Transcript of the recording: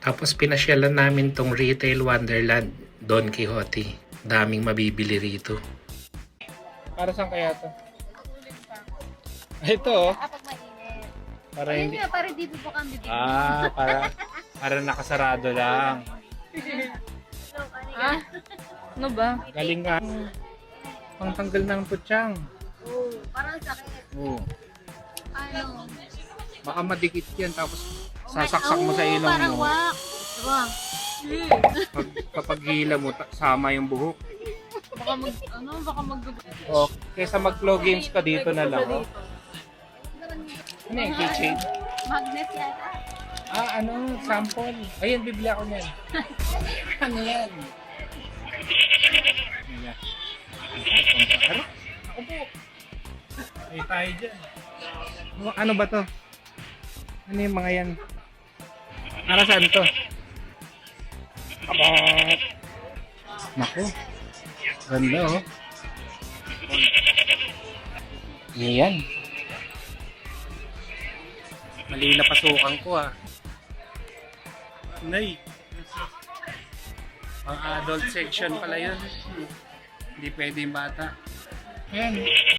Tapos pinasyalan namin tong Retail Wonderland, Don Quixote. Daming mabibili rito. Para saan kaya to? Ito oh. Pag mainit. Para Ayun hindi... nga, para di po kami bibili. para nakasarado lang. Ano ba? Galing nga. Pangtanggal ng putyang. Oo, parang sakit. Oo. Ano? Baka madikit yan tapos sasaksak mo sa ilong parang mo. wax. Diba? Kapag hila mo, sama yung buhok. Baka mag... O, kesa mag-flow games ka dito na lang. Oh. Ano yung keychain? Magnet yata. Ano? Sample. Ayun, bibili ako niyan. Ano yan? Ayan. Ano? Ako po. Ay, tayo dyan. Ano ba to? Ano yung mga yan? Para saan to? Abot! Naku. Ganda oh. Yan. Mali na pasukan ko ah. Nay. Ang adult section pala yun. Hindi pwede yung bata. Ayan.